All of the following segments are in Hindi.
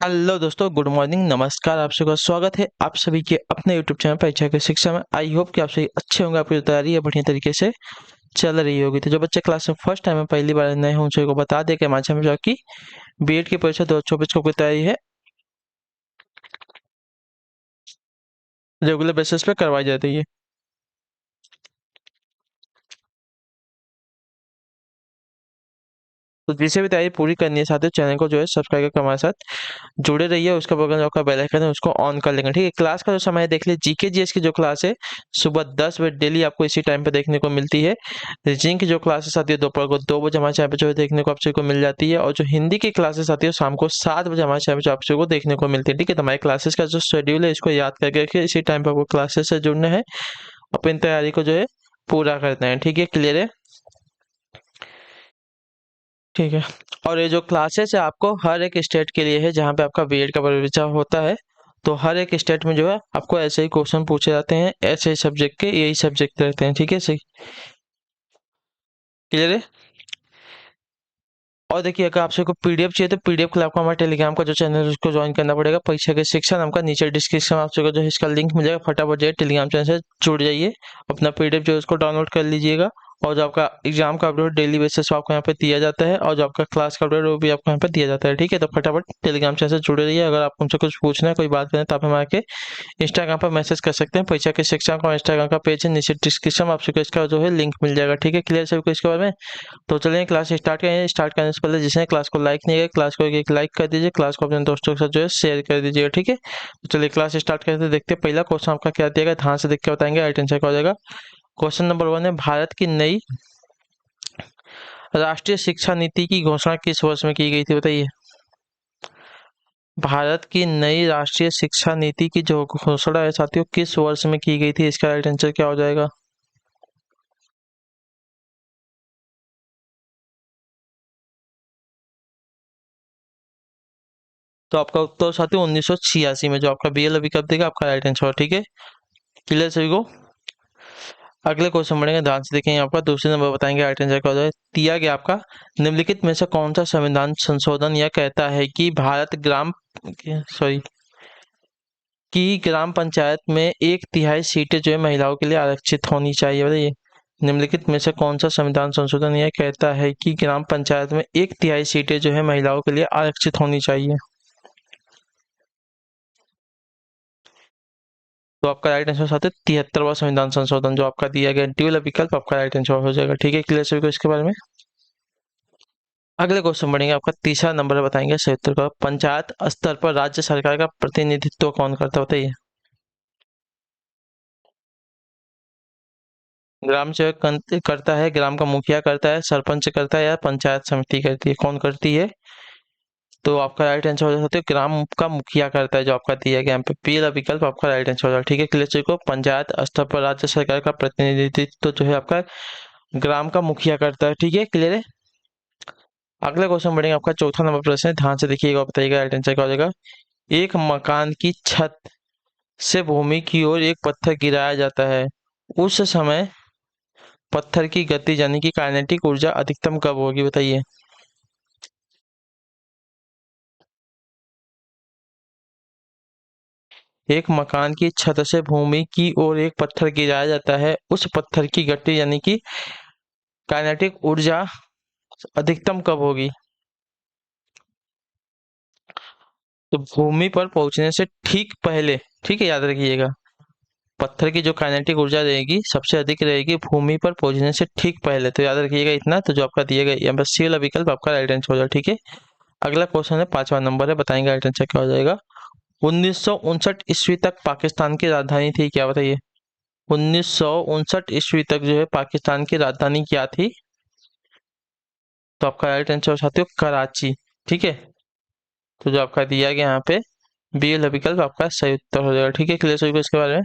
हेलो दोस्तों, गुड मॉर्निंग, नमस्कार। आप सभी का स्वागत है आप सभी के अपने यूट्यूब चैनल परीक्षा की शिक्षा में। आई होप कि आप सभी अच्छे होंगे, आपकी तैयारी है बढ़िया तरीके से चल रही होगी। तो जो बच्चे क्लास में फर्स्ट टाइम में पहली बार नए हों, उन सभी को बता दें कि हमारे चैनल में की बीएड की परीक्षा 2024 को तैयारी है, रेगुलर बेसिस पे करवाई जाती है। तो जिसे भी तैयारी पूरी करनी है, साथ चैनल को जो है सब्सक्राइब करके हमारे साथ जुड़े रहिए। उसके बगल में आपका बेल आइकन है, उसको ऑन कर लेंगे। ठीक है, क्लास का जो समय है देख लीजिए। जीके जीएस की जो क्लास है सुबह 10 बजे डेली आपको इसी टाइम पे देखने को मिलती है। रीजनिंग की जो क्लासेस आती है दोपहर को 2 बजे हमारे चैनल पे जो है देखने को आप सभी को मिल जाती है। और जो हिंदी की क्लासेस आती है शाम को 7 बजे हमारे चैनल पे आप सभी को देखने को मिलती है। ठीक है, तो हमारी क्लासेस का जो शेड्यूल है इसको याद करके रखिए। इसी टाइम पे आपको क्लासेस से जुड़ना है, अपनी तैयारी को जो है पूरा करना है। ठीक है, क्लियर है? ठीक है। और ये जो क्लासेस है आपको हर एक स्टेट के लिए है, जहाँ पे आपका बीएड का परीक्षा होता है। तो हर एक स्टेट में जो है आपको ऐसे ही क्वेश्चन पूछे जाते हैं, ऐसे ही सब्जेक्ट के यही सब्जेक्ट रहते हैं। ठीक है, सही क्लियर है? और देखिए, अगर आपसे को पीडीएफ चाहिए तो पीडीएफ के लिए आपको हमारे टेलीग्राम का जो चैनल है उसको ज्वाइन करना पड़ेगा। परीक्षा के शिक्षा नाम का नीचे डिस्क्रिप्शन में आपसे को जो है इसका लिंक मिल जाएगा। फटाफट जो है टेलीग्राम चैनल से जुड़ जाइए, अपना पीडीएफ जो है उसको डाउनलोड कर लीजिएगा। और जो आपका एग्जाम का अपडेट डेली बेसिस पे आपको यहाँ पे दिया जाता है, और जो आपका क्लास का अपडेट वो भी आपको यहाँ पे दिया जाता है। ठीक है, तो फटाफट टेलीग्राम चैनल से जुड़े रहिए। अगर आपको हमसे कुछ पूछना है, कोई बात करना है, तो आप हमारे के इंस्टाग्राम पर मैसेज कर सकते हैं। परीक्षा के शिक्षा का इंस्टाग्राम का पेज है, नीचे डिस्क्रिप्शन में आपसे इसका जो है लिंक मिल जाएगा। ठीक है, क्लियर सभी को इसके बारे में? तो चलिए क्लास स्टार्ट करें। स्टार्ट करने से पहले जिसने क्लास को लाइक नहीं किया, क्लास को एक लाइक कर दीजिए, क्लास को अपने दोस्तों के साथ जो है शेयर कर दीजिएगा। ठीक है, तो चलिए क्लास स्टार्ट करते हैं। देखते हैं पहला क्वेश्चन आपका क्या दिया गया, ध्यान से देख के बताएंगे, राइट आंसर क्या हो जाएगा। क्वेश्चन नंबर 1 है, भारत की नई राष्ट्रीय शिक्षा नीति की घोषणा किस वर्ष में की गई थी, बताइए। भारत की नई राष्ट्रीय शिक्षा नीति की जो घोषणा है साथियों, किस वर्ष में की गई थी, इसका राइट आंसर क्या हो जाएगा। तो आपका उत्तर साथियों 1986 में, जो आपका बी एल विकल्प देगा आपका राइट आंसर। ठीक है, क्लियर सभी को? अगले क्वेश्चन बढ़ेंगे, ध्यान से देखेंगे। आपका दूसरे नंबर बताएंगे राइट आंसर क्या हो जाए। दिया गया आपका, निम्नलिखित में से कौन सा संविधान संशोधन यह कहता है कि भारत ग्राम सॉरी कि ग्राम पंचायत में 1/3 सीटें जो है महिलाओं के लिए आरक्षित होनी चाहिए, बताइए। निम्नलिखित में से कौन सा संविधान संशोधन यह कहता है कि ग्राम पंचायत में 1/3 सीटें जो है महिलाओं के लिए आरक्षित होनी चाहिए। तो आपका राइट आंसर साथ है 73वां संविधान संशोधन, जो आपका दिया गया डी वाला विकल्प आपका राइट आंसर हो जाएगा। ठीक है, क्लियर सभी को इसके बारे में? अगले क्वेश्चन बढ़ेंगे। आपका तीसरा नंबर बताएंगे सही उत्तर का, पंचायत स्तर पर राज्य सरकार का प्रतिनिधित्व कौन करता है, बताइए। ग्राम सेवक करता है, ग्राम का मुखिया करता है, सरपंच करता है, या पंचायत समिति करती है, कौन करती है? तो आपका राइट आंसर हो जाता है ग्राम का मुखिया करता है, जो आपका दिया गया यहाँ पे पी विकल्प आपका राइट आंसर हो जाएगा। ठीक है, क्लियर को पंचायत स्तर पर राज्य सरकार का प्रतिनिधित्व जो है आपका ग्राम का मुखिया करता है। ठीक है, क्लियर है? अगला क्वेश्चन बढ़ेंगे। आपका चौथा नंबर प्रश्न है, ध्यान से देखिएगा, बताइएगा राइट आंसर क्या हो जाएगा। एक मकान की छत से भूमि की ओर एक पत्थर गिराया जाता है, उस समय पत्थर की गति यानी कि काइनेटिक ऊर्जा अधिकतम कब होगी, बताइए। एक मकान की छत से भूमि की ओर एक पत्थर गिराया जाता है, उस पत्थर की गति यानी कि काइनेटिक ऊर्जा अधिकतम कब होगी। तो भूमि पर पहुंचने से ठीक पहले, ठीक है, याद रखिएगा। पत्थर की जो काइनेटिक ऊर्जा रहेगी सबसे अधिक रहेगी भूमि पर पहुंचने से ठीक पहले, तो याद रखिएगा इतना। तो जो आपका दिया गया यहाँ पर सी वाला विकल्प आपका राइट आंसर हो जाएगा। ठीक है, अगला क्वेश्चन है, पांचवा नंबर है, बताएंगे राइट आंसर क्या हो जाएगा। 1959 ईस्वी तक पाकिस्तान की राजधानी थी क्या, बताइए। 1959 ईस्वी तक जो है पाकिस्तान की राजधानी क्या थी। तो आपका राइट आंसर साथियों कराची। ठीक है, तो जो आपका दिया गया यहाँ पे बी एल विकल्प आपका सही उत्तर हो जाएगा। ठीक है, क्लियर सभी को इसके बारे में?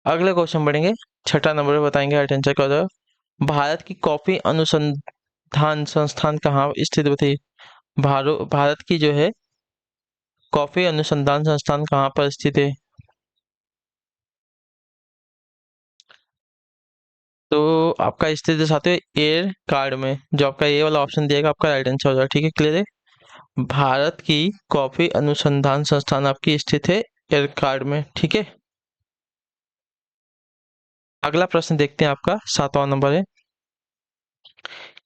अगले क्वेश्चन बढ़ेंगे। छठा नंबर पे बताएंगे राइट आंसर क्या हो जाएगा। भारत की कॉफी अनुसंधान संस्थान कहाँ स्थित, बताइए। भारत की जो है कॉफी अनुसंधान संस्थान कहाँ पर स्थित है। तो आपका स्थित है साथियों एयर कार्ड में, जो आपका ये वाला ऑप्शन दिएगा आपका राइट आंसर हो जाएगा। ठीक है, क्लियर है? भारत की कॉफी अनुसंधान संस्थान आपकी स्थित है एरकाड में, ठीक है। अगला प्रश्न देखते हैं, आपका 7वां नंबर है,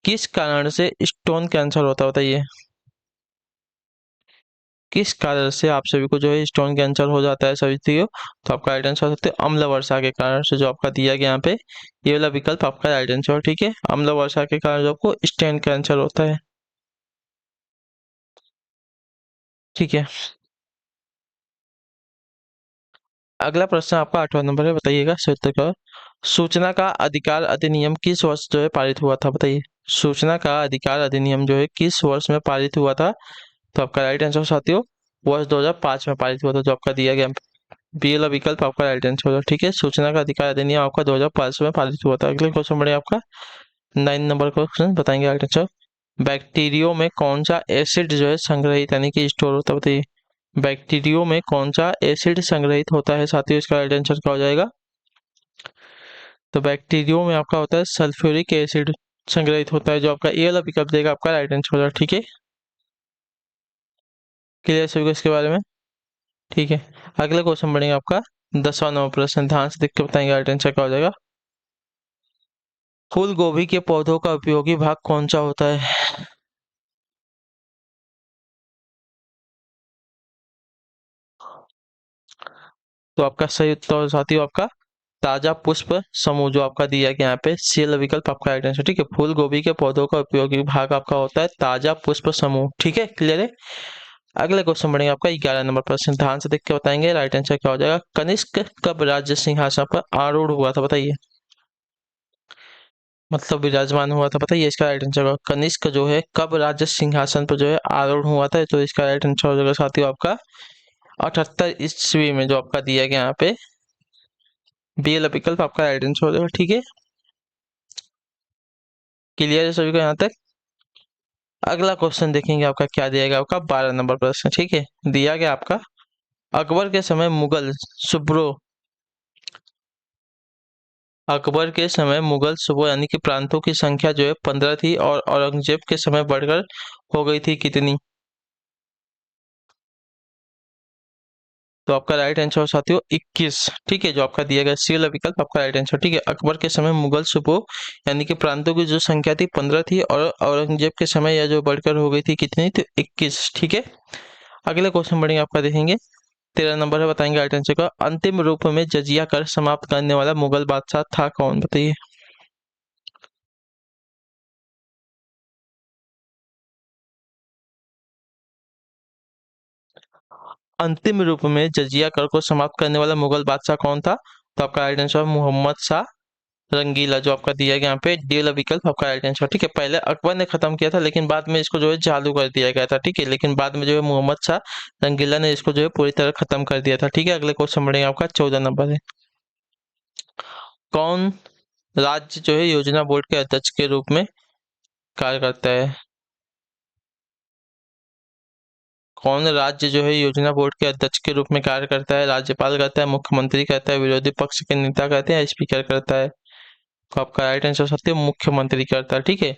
किस कारण से स्टोन कैंसर होता है, बताइए। किस कारण से आप सभी को जो है स्टोन कैंसर हो जाता है सभी को? तो आपका राइट आंसर होता है अम्ल वर्षा के कारण से, जो आपका दिया गया यहाँ पे ये वाला विकल्प आपका राइट आंसर, ठीक है। अम्ल वर्षा के कारण जो आपको स्टोन कैंसर होता है, ठीक है। अगला प्रश्न आपका 8वां नंबर है, बताइएगा सही उत्तर का। सूचना का अधिकार अधिनियम किस वर्ष जो है पारित हुआ था, बताइए। सूचना का अधिकार अधिनियम जो है किस वर्ष में पारित हुआ था? तो आपका राइट आंसर साथियों वर्ष 2005 में पारित हुआ था, जो आपका दिया गया बी वाला विकल्प आपका राइट आंसर होगा, ठीक है। सूचना का अधिकार अधिनियम आपका 2005 में पारित हुआ था। अगले क्वेश्चन बढ़े आपका 9 नंबर क्वेश्चन, बताएंगे राइट आंसर। बैक्टीरियो में कौन सा एसिड जो है संग्रहित यानी कि स्टोर होता है, बताइए। बैक्टीरियो में कौन सा एसिड संग्रहित होता है साथियों, इसका राइट आंसर क्या हो जाएगा? तो बैक्टीरियो में आपका होता है सल्फ्यूरिक एसिड संग्रहित होता है, जो आपका ए वाला विकल्प देगा आपका राइट आंसर होगा, ठीक है। क्लियर सभी को इसके बारे में, ठीक है। अगला क्वेश्चन बढ़ेगा आपका 10वां नंबर प्रश्न, ध्यान से देख के बताएंगे राइट आंसर क्या हो जाएगा। फूल गोभी के पौधों का उपयोगी भाग कौन सा होता है? तो आपका सही उत्तर साथियों आपका ताजा पुष्प समूह, जो आपका दिया गया यहाँ पे सी वाला विकल्प आपका राइट आंसर, ठीक है। फूल गोभी के पौधों का उपयोगी भाग आपका होता है ताजा पुष्प समूह, ठीक है। क्लियर है। अगले क्वेश्चन बढ़ेंगे आपका 11 नंबर प्रश्न, ध्यान से देख के बताएंगे राइट आंसर क्या हो जाएगा। कनिष्क कब राज्य सिंहासन पर आरूढ़ हुआ था, बताइए। मतलब विराजमान हुआ था, बताइए इसका राइट आंसर होगा। कनिष्क जो है कब राज्य सिंहासन पर जो है आरूढ़ हुआ था, तो इसका राइट आंसर हो जाएगा साथियों आपका 78 ईस्वी में, जो आपका दिया गया यहाँ पे बी वाला विकल्प आपका राइट आंसर हो जाएगा, ठीक है। क्लियर है सभी को यहाँ तक? अगला क्वेश्चन देखेंगे आपका क्या दिया गया, आपका 12 नंबर प्रश्न, ठीक है। दिया गया आपका अकबर के समय मुगल सुब्रो अकबर के समय मुगल सूबों यानी कि प्रांतों की संख्या जो है 15 थी, और औरंगजेब के समय बढ़कर हो गई थी कितनी? तो आपका राइट आंसर साथियों 21, ठीक है। जो आपका दिया गया सी वाला विकल्प आपका राइट आंसर, ठीक है। अकबर के समय मुगल सूबों यानी कि प्रांतों की जो संख्या थी 15 थी, और औरंगजेब के समय यह जो बढ़कर हो गई थी कितनी? तो 21, ठीक है। अगले क्वेश्चन बढ़ेंगे आपका देखेंगे 13 नंबर है, बताएंगे राइट आंसर का। अंतिम रूप में जजिया कर समाप्त करने वाला मुगल बादशाह था कौन, बताइए। अंतिम रूप में जजिया कर को समाप्त करने वाला मुगल बादशाह कौन था? तो आपका राइट आंसर मोहम्मद शाह रंगीला, जो आपका दिया गया यहाँ पे डी वाला विकल्प आपका राइट आंसर, ठीक है। पहले अकबर ने खत्म किया था, लेकिन बाद में इसको जो है चालू कर दिया गया था, ठीक है। लेकिन बाद में जो है मोहम्मद शाह रंगीला ने इसको जो है पूरी तरह खत्म कर दिया था, ठीक है। अगले क्वेश्चन बढ़ेगा आपका 14 नंबर है। कौन राज्य जो है योजना बोर्ड के अध्यक्ष के रूप में कार्य करता है? कौन राज्य जो है योजना बोर्ड के अध्यक्ष के रूप में कार्य करता है? राज्यपाल करता है, मुख्यमंत्री करता है, विरोधी पक्ष के नेता करते हैं, स्पीकर करता है? तो आपका राइट आंसर सत्य मुख्यमंत्री करता है, ठीक है।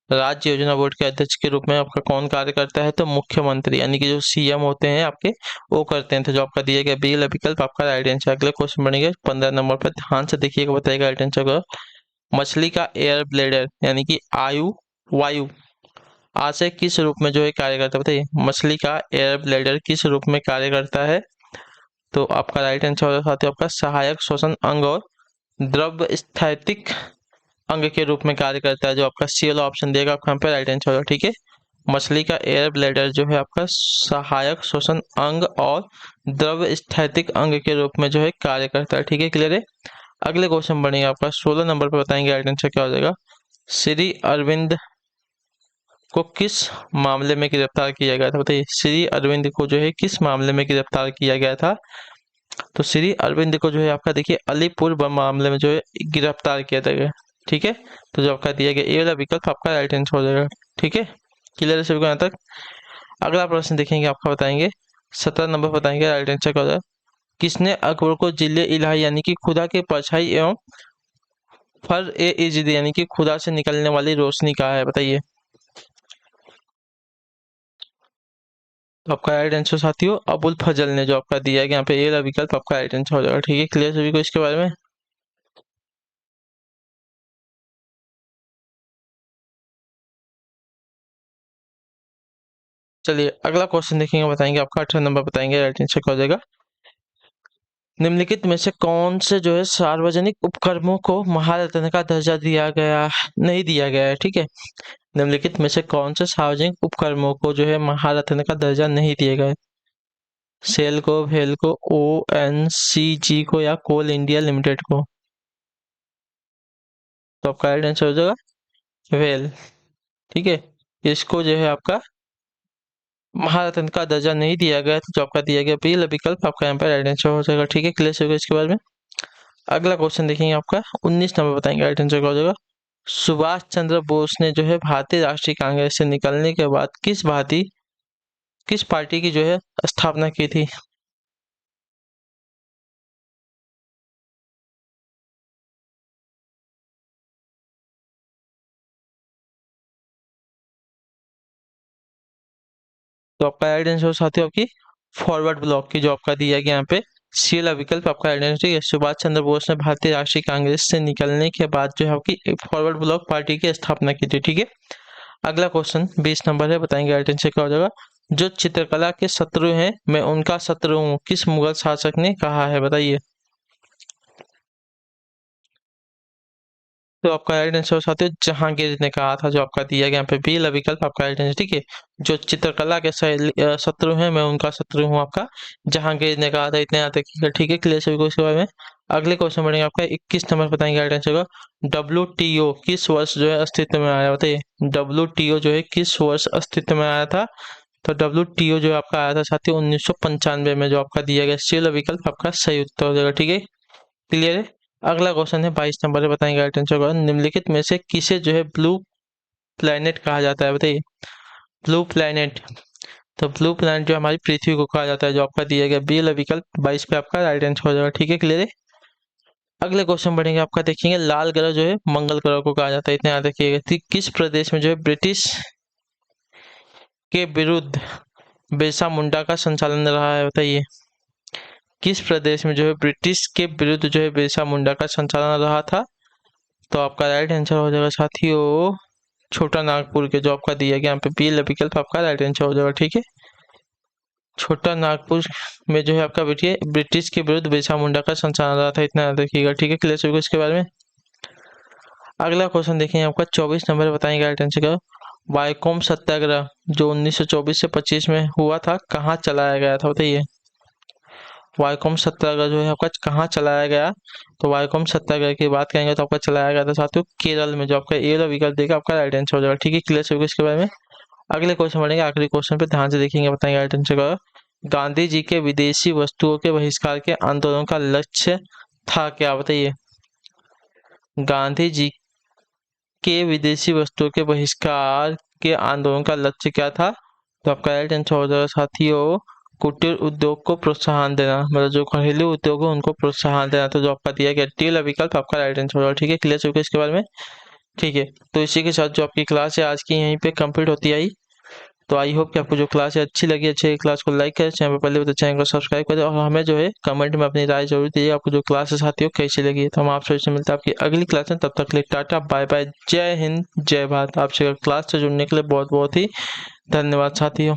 राज्य योजना बोर्ड के अध्यक्ष के रूप में आपका कौन कार्य करता है? तो मुख्यमंत्री यानी कि जो सीएम होते हैं आपके वो करते हैं, तो जो आपका दिया गया बी वाला विकल्प आपका राइट आंसर। अगले क्वेश्चन बनेंगे 15 नंबर पर, ध्यान से देखिएगा, बताएगा राइट आंसर का। मछली का एयर ब्लेडर यानी कि आयु वायु आशय किस रूप में जो है कार्य करता है, बताइए। मछली का एयर ब्लेडर किस रूप में कार्य करता है? तो आपका राइट आंसर होगा साथियों आपका सहायक श्वसन अंग और द्रव स्थैतिक अंग के रूप में कार्य करता है, जो आपका सी वाला ऑप्शन देगा आपको यहाँ पे राइट आंसर होगा, ठीक है। मछली का एयर ब्लैडर जो है आपका सहायक श्वसन अंग और द्रव स्थैतिक अंग के रूप में जो है कार्य करता है, ठीक है। क्लियर है। अगले क्वेश्चन बढ़ेंगे आपका 16 नंबर पर, बताएंगे राइट आंसर क्या हो जाएगा। श्री अरविंद को किस मामले में गिरफ्तार किया गया था, बताइए। श्री अरविंद को जो है किस मामले में गिरफ्तार किया गया था? तो श्री अरविंद को जो है आपका देखिए अलीपुर बम मामले में जो है गिरफ्तार किया था, ठीक है। तो जो आपका दिया गया ए वाला विकल्प आपका राइट आंसर हो जाएगा, ठीक है। क्लियर है सभी को यहाँ तक? अगला प्रश्न देखेंगे आपका, बताएंगे 17 नंबर, बताएंगे राइट आंसर क्या हो जाएगा। किसने अकबर को जिले इलाही यानी कि खुदा के परछाई एवं फर ए इजद यानी कि खुदा से निकलने वाली रोशनी कहा है, बताइए। तो आपका राइट आंसर साथियों अबुल फजल ने जो आपका दिया है यहाँ पे, ये वाला विकल्प आपका राइट आंसर हो जाएगा। ठीक है, क्लियर सभी को इसके बारे में। चलिए अगला क्वेश्चन देखेंगे, बताएंगे आपका 18 नंबर, बताएंगे राइट आंसर क्या हो जाएगा। निम्नलिखित में से कौन से जो है सार्वजनिक उपक्रमों को महारत्न का दर्जा दिया गया, नहीं दिया गया है। ठीक है, निम्नलिखित में से कौन से सार्वजनिक उपक्रमों को जो है महारत्न का दर्जा नहीं दिया गया है। सेल को, भेल को, ONGC को, या कोल इंडिया लिमिटेड को। तो आपका राइट आंसर हो जाएगा वेल। ठीक है, इसको जो है आपका महारत्न का दर्जा नहीं दिया गया, तो जो आपका दिया गया बी विकल्प आपका यहाँ पर राइट आंसर हो जाएगा। ठीक है, क्लियर होगा इसके बारे में। अगला क्वेश्चन देखेंगे आपका 19 नंबर, बताएंगे राइट आंसर क्या हो जाएगा। सुभाष चंद्र बोस ने जो है भारतीय राष्ट्रीय कांग्रेस से निकलने के बाद किस पार्टी की जो है स्थापना की थी। तो आपका राइट आंसर साथियों आपकी फॉरवर्ड ब्लॉक की जो आपका दिया गया यहाँ पे सी वाला विकल्प आपका राइट आंसर। ठीक है, सुभाष चंद्र बोस ने भारतीय राष्ट्रीय कांग्रेस से निकलने के बाद जो है आपकी फॉरवर्ड ब्लॉक पार्टी की स्थापना की थी। ठीक है, अगला क्वेश्चन 20 नंबर है, बताएंगे राइट आंसर क्या हो जाएगा। जो चित्रकला के शत्रु हैं मैं उनका शत्रु हूँ, किस मुगल शासक ने कहा है, बताइए। तो आपका राइट आंसर साथियों जहांगीर ने कहा था, जो आपका दिया गया यहाँ पे बी वाला विकल्प आपका राइट आंसर। ठीक है, जो चित्रकला के शत्रु हैं मैं उनका शत्रु हूँ, आपका जहांगीर ने कहा था। इतने यहाँ तक ठीक है, क्लियर सभी को इसके बारे में। अगले क्वेश्चन बढ़ेंगे आपका 21 नंबर, बताएंगे राइट आंसर का। WTO किस वर्ष जो है अस्तित्व में आया, बताइए। WTO जो है किस वर्ष अस्तित्व में आया था। तो WTO जो आपका आया था साथियों 1995 में, जो आपका दिया गया सी वाला विकल्प आपका सही उत्तर हो जाएगा। ठीक है, क्लियर है। अगला क्वेश्चन है 22 नंबर है, बताएंगे राइट आंसर का। निम्नलिखित में से किसे जो है ब्लू प्लैनेट कहा जाता है, बताइए। ब्लू प्लैनेट, तो ब्लू प्लैनेट जो हमारी पृथ्वी को कहा जाता है, जो आपका दिया गया बी वाला विकल्प 22 पे आपका राइट आंसर हो जाएगा। ठीक है, क्लियर है। अगले क्वेश्चन बढ़ेंगे आपका, देखेंगे लाल ग्रह जो है मंगल ग्रह को कहा जाता है, इतने याद रखिएगा। किस प्रदेश में जो है ब्रिटिश के विरुद्ध बिरसा मुंडा का संचालन रहा है, बताइए। किस प्रदेश में जो है ब्रिटिश के विरुद्ध जो है बिरसा मुंडा का संचालन रहा था। तो आपका राइट आंसर हो जाएगा साथियों छोटा नागपुर के, जो आपका दिया गया यहाँ पे बी विकल्प आपका राइट आंसर हो जाएगा। ठीक है, छोटा नागपुर में जो है आपका ब्रिटिश के विरुद्ध बिरसा मुंडा का संचालन रहा था, इतना याद रखिएगा। ठीक है, क्लियर सभी को इसके बारे में। अगला क्वेश्चन देखेंगे आपका 24 नंबर, बताएंगे राइट आंसर का। वाईकोम सत्याग्रह जो 1924 से 25 में हुआ था, कहाँ चलाया गया था, बताइए। वाईकोम सत्याग्रह जो है आपका कहाँ चलाया गया। तो वाईकोम सत्याग्रह की बात करेंगे तो आपका चलाया गया था साथियों केरल में, जो आपका ए वाला विकल्प देगा आपका राइट आंसर हो जाएगा। ठीक है, क्लियर सभी को इसके बारे में। अगले क्वेश्चन बढ़ेंगे, आखिरी क्वेश्चन पे ध्यान से देखेंगे, बताएंगे राइट आंसर का। गांधी जी के विदेशी वस्तुओं के बहिष्कार के आंदोलन का लक्ष्य था क्या, बताइए। गांधी जी के विदेशी वस्तुओं के बहिष्कार के आंदोलन का लक्ष्य क्या था। तो आपका राइट आंसर हो जाएगा साथियों कुटीर उद्योग को प्रोत्साहन देना, मतलब जो घरेलू उद्योग है उनको प्रोत्साहन देना। तो जो आपका दिया गया डी वाला विकल्प आपका राइट आंसर हो जाएगा। ठीक है, क्लियर चुके इसके बारे में। ठीक है, तो इसी के साथ जो आपकी क्लास है आज की यहीं पे कंप्लीट होती आई। तो आई होप कि आपको जो क्लास है अच्छी लगी। अच्छी क्लास को लाइक करें, चैनल पर पहले तो चैनल को सब्सक्राइब करें, और हमें जो है कमेंट में अपनी राय जरूर दीजिए आपको जो क्लास है साथियों कैसी लगी है। तो हम आप सभी से मिलते हैं आपकी अगली क्लास में, तब तक के लिए टाटा बाय बाय, जय हिंद जय भारत। आपसे क्लास से जुड़ने के लिए बहुत बहुत ही धन्यवाद साथियों।